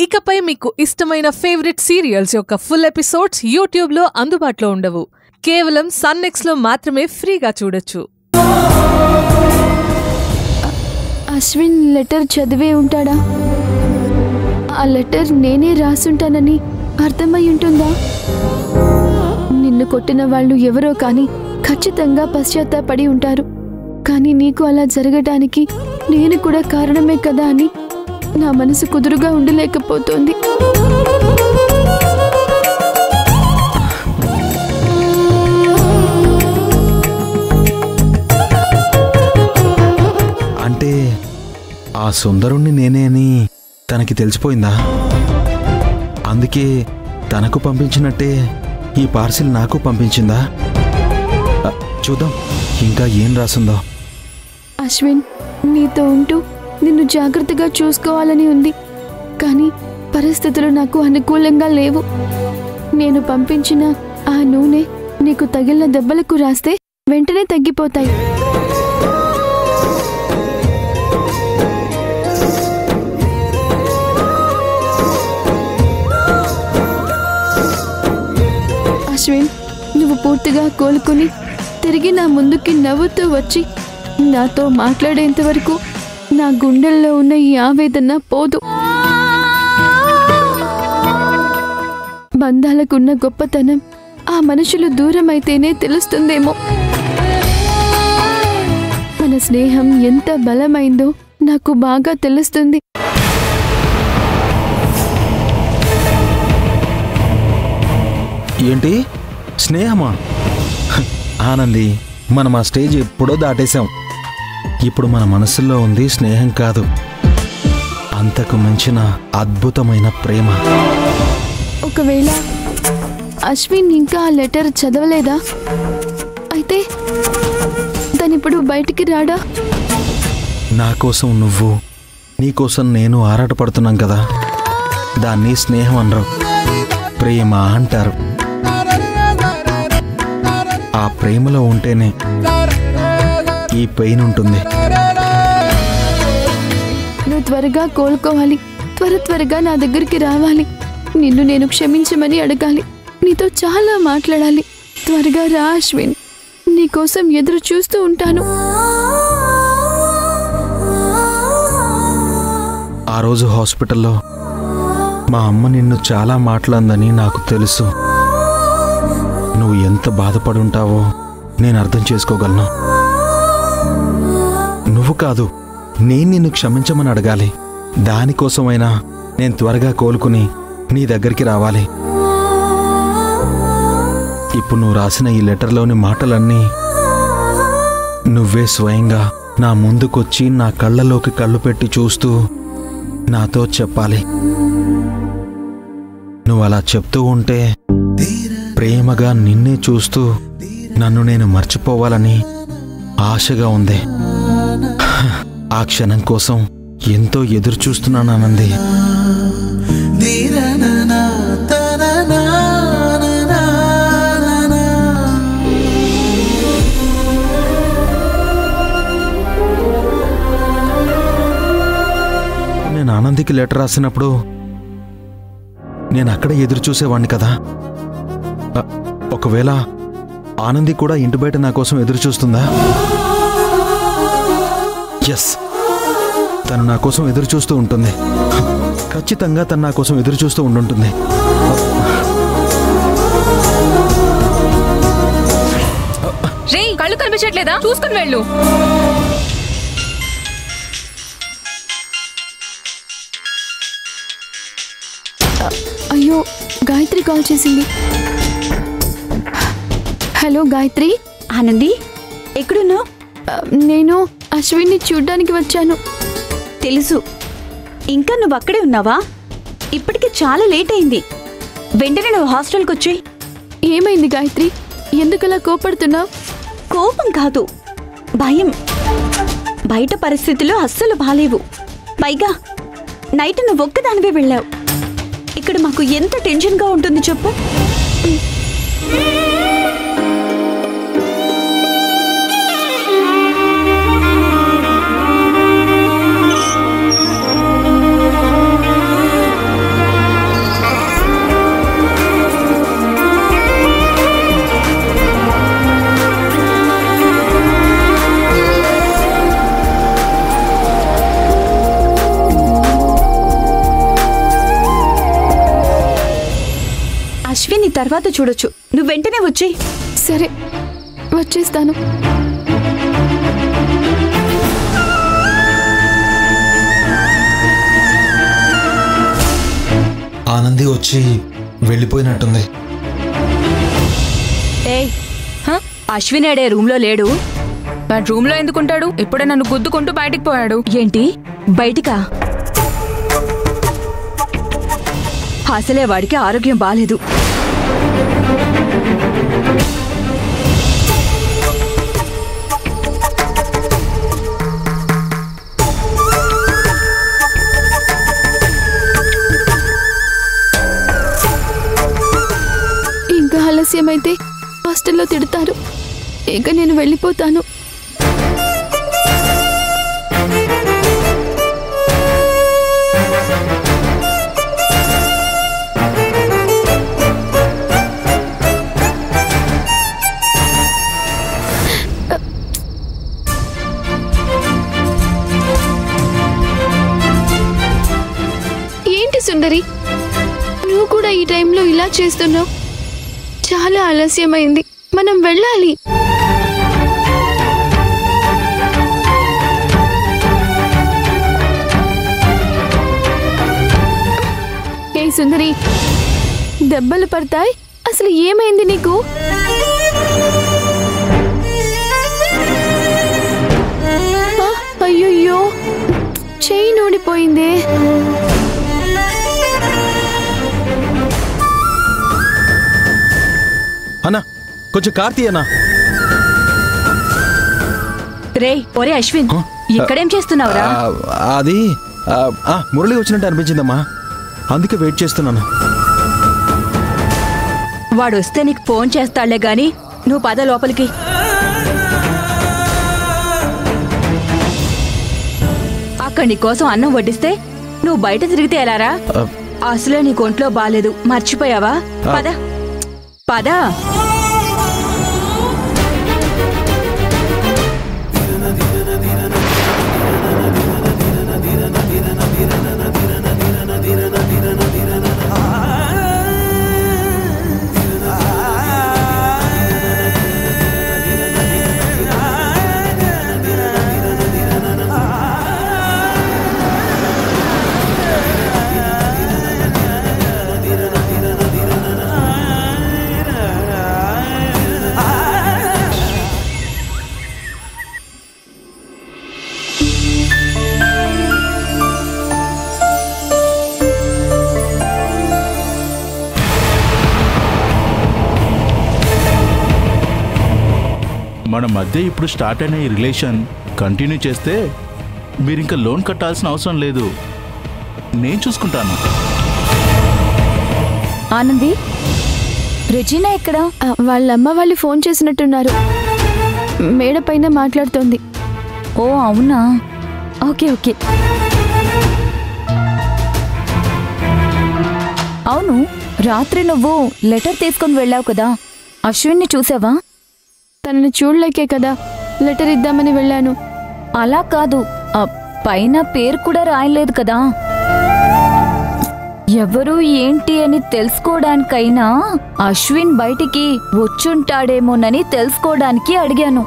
ఇకపై మీకు ఇష్టమైన ఫేవరెట్ సీరియల్స్ యొక్క ఫుల్ ఎపిసోడ్స్ యూట్యూబ్లో అందుబాటులో ఉండవు. కేవలం సన్నెక్స్లో మాత్రమే ఫ్రీగా చూడొచ్చు. అశ్విన్ లెటర్ చదివే ఉంటాడా? ఆ లెటర్ నేనే రాసుంటానని అర్థమై ఉంటుందా? నిన్ను కొట్టిన వాళ్ళు ఎవరో కానీ ఖచ్చితంగా పశ్చాత్తాపడి ఉంటారు. కానీ నీకు అలా జరగడానికి నేను కూడా కారణమే కదా అని నా మనసు కుదురుగా ఉండలేకపోతోంది. అంటే ఆ సుందరుణ్ణి నేనే అని తనకి తెలిసిపోయిందా? అందుకే తనకు పంపించినట్టే ఈ పార్సిల్ నాకు పంపించిందా? చూద్దాం ఇంకా ఏం రాసిందో. అశ్విన్, నీతో ఉంటూ నిన్ను జాగ్రత్తగా చూసుకోవాలని ఉంది. కానీ పరిస్థితులు నాకు అనుకూలంగా లేవు. నేను పంపించిన ఆ నూనె నీకు తగిలిన దెబ్బలకు రాస్తే వెంటనే తగ్గిపోతాయి. అశ్విన్, నువ్వు పూర్తిగా కోలుకుని తిరిగి నా ముందుకి నవ్వుతూ వచ్చి నాతో మాట్లాడేంత వరకు నా గుండెల్లో ఉన్న ఈ ఆవేదన పోదు. బంధాలకున్న గొప్పతనం ఆ మనుషులు దూరమైతేనే తెలుస్తుందేమో. మన స్నేహం ఎంత బలమైందో నాకు బాగా తెలుస్తుంది. ఏంటి స్నేహమా? ఆనంది, మనం ఆ స్టేజ్ ఎప్పుడో దాటేశాం. ఇప్పుడు మన మనసులో ఉంది స్నేహం కాదు, అంతకు మించిన అద్భుతమైన ప్రేమ. ఒకవేళ అశ్విన్ ఇంకా ఆ లెటర్ చదవలేదా? అయితే తనిప్పుడు బయటికి రాడా? నా కోసం నువ్వు, నీకోసం నేను ఆరాటపడుతున్నాం కదా, దాన్ని స్నేహం అనరు, ప్రేమ అంటారు. ఆ ప్రేమలో ఉంటేనే ఈ పెయిన్ ఉంటుంది. నువ్వు త్వరగా కోలుకోవాలి, త్వరగా నా దగ్గరికి రావాలి. నిన్ను నేను క్షమించమని అడగాలి, నీతో చాలా మాట్లాడాలి. త్వరగా రా అశ్విన్, నీకోసం ఎదురు చూస్తూ ఉంటాను. ఆ రోజు హాస్పిటల్లో మా అమ్మ నిన్ను చాలా మాట్లాడిందని నాకు తెలుసు. నువ్వు ఎంత బాధపడుంటావో నేను అర్థం చేసుకోగలను. నువ్వు కాదు, నేను నిన్ను క్షమించమని అడగాలి. దానికోసమైనా నేను త్వరగా కోలుకుని నీ దగ్గరికి రావాలి. ఇప్పుడు నువ్వు రాసిన ఈ లెటర్లోని మాటలన్నీ నువ్వే స్వయంగా నా ముందుకొచ్చి నా కళ్ళలోకి కళ్ళు పెట్టి చూస్తూ నాతో చెప్పాలి. నువ్వు అలా చెప్తూ ఉంటే ప్రేమగా నిన్నే చూస్తూ నన్ను నేను మర్చిపోవాలని ఆశగా ఉంది. ఆ క్షణం కోసం ఎంతో ఎదురు చూస్తున్నాను ఆనంది. నేను ఆనందికి లెటర్ రాసినప్పుడు నేను అక్కడ ఎదురు చూసేవాణ్ణి కదా. ఒకవేళ ఆనంది కూడా ఇంటి బయట నా కోసం ఎదురు చూస్తుందా? ఎస్, తను నా కోసం ఎదురు చూస్తూ ఉంటుంది. ఖచ్చితంగా తను నా కోసం ఎదురు చూస్తూ ఉండుంటుంది. కళ్ళు కనిపించట్లేదా? చూసుకుని వెళ్ళు. అయ్యో, గాయత్రి కాల్ చేసింది. హలో గాయత్రి. ఆనంది, ఎక్కడున్నావు? నేను అశ్విన్ని చూడ్డానికి వచ్చాను. తెలుసు. ఇంకా నువ్వు అక్కడే ఉన్నావా? ఇప్పటికి చాలా లేట్ అయింది. వెంటనే నువ్వు హాస్టల్కి వచ్చేయ్. ఏమైంది గాయత్రి? ఎందుకలా కోపడుతున్నావు? కోపం కాదు, భయం. బయట పరిస్థితులు అస్సలు బాలేవు. పైగా నైట్ నువ్వు ఒక్కదానివే వెళ్ళావు. ఇక్కడ మాకు ఎంత టెన్షన్గా ఉంటుంది చెప్పు. తర్వాత చూడొచ్చు. నువ్వు వెంటనే వచ్చి. సరే, వచ్చేస్తాను. ఆనంది వచ్చి వెళ్ళిపోయినట్టుంది. ఏయ్, అశ్విన్ ఏడే రూమ్లో లేడు? వాడు రూమ్ లో ఎందుకుంటాడు? ఇప్పుడే నన్ను గుద్దుకుంటూ బయటికి పోయాడు. ఏంటి బయటికా? అసలే వాడికి ఆరోగ్యం బాలేదు. ఇంకా ఆలస్యమైతే హాస్టల్లో తిడతారు. ఇంకా నేను వెళ్ళిపోతాను. ఏంటి సుందరి, నువ్వు కూడా ఈ టైంలో ఇలా చేస్తున్నావు? చాలా ఆలస్యమైంది, మనం వెళ్ళాలి. ఏ సుందరి, దెబ్బలు పడతాయి. అసలు ఏమైంది నీకు? అయ్యో, చెయ్యి నూడిపోయిందే. అన్నా, కొంచెం కార్తీ అన్నా. రే ఒరే అశ్విన్, ఇక్కడేం చేస్తున్నావురా? అది మురళి వచ్చినట్టు అనిపించిందమ్మా, అందుకే వెయిట్ చేస్తున్నాను. వాడు వస్తే నీకు ఫోన్ చేస్తాడులే గాని నువ్వు పద లోపలికి. అక్కడ నీ కోసం అన్నం వడ్డిస్తే నువ్వు బయట తిరిగితే ఎలారా? అసలే నీకు ఒంట్లో బాలేదు, మర్చిపోయావా? పద పద. మన మధ్య ఇప్పుడు స్టార్ట్ అయిన ఈ రిలేషన్ కంటిన్యూ చేస్తే మీరు ఇంకా లోన్ కట్టాల్సిన అవసరం లేదు, నేను చూసుకుంటాను. ఆనంది, రెజీనా ఎక్కడ? వాళ్ళమ్మ వాళ్ళు ఫోన్ చేసినట్టున్నారు. మేడ పైన మాట్లాడుతోంది. ఓ అవునా, ఓకే ఓకే. అవును, రాత్రి నువ్వు లెటర్ తీసుకొని వెళ్ళావు కదా, అశ్విన్ని చూసావా? తనని చూడలేకే కదా లెటర్ ఇద్దామని వెళ్ళాను. అలా కాదు, పైన పేరు కూడా రాయలేదు కదా. ఎవరు ఏంటి అని తెలుసుకోవడానికైనా అశ్విన్ బయటికి వచ్చుంటాడేమోనని తెలుసుకోవడానికి అడిగాను.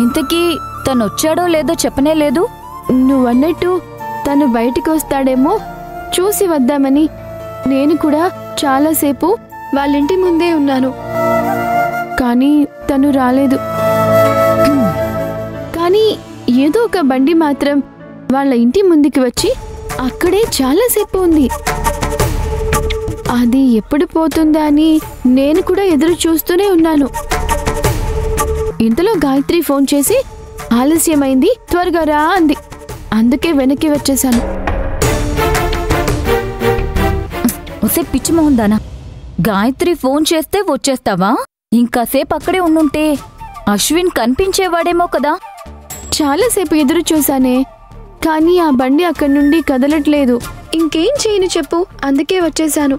ఇంతకీ తను వచ్చాడో లేదో చెప్పనే లేదు. నువ్వన్నట్టు తను బయటికి వస్తాడేమో చూసి వద్దామని నేను కూడా చాలాసేపు వాళ్ళింటి ముందే ఉన్నాను. కానీ తను రాలేదు. కానీ ఏదో ఒక బండి మాత్రం వాళ్ళ ఇంటి ముందుకి వచ్చి అక్కడే చాలాసేపు ఉంది. అది ఎప్పుడు పోతుందా అని నేను కూడా ఎదురు చూస్తూనే ఉన్నాను. ఇంతలో గాయత్రి ఫోన్ చేసి ఆలస్యమైంది, త్వరగా రా అంది. అందుకే వెనక్కి వచ్చేశాను. ఒసే పిచ్చి మోహందానా, గాయత్రి ఫోన్ చేస్తే వచ్చేస్తావా? ఇంకాసేపు అక్కడే ఉండుంటే అశ్విన్ కనిపించేవాడేమో కదా. చాలాసేపు ఎదురు చూశానే, కానీ ఆ బండి అక్కడి నుండి కదలట్లేదు. ఇంకేం చేయను చెప్పు, అందుకే వచ్చేశాను.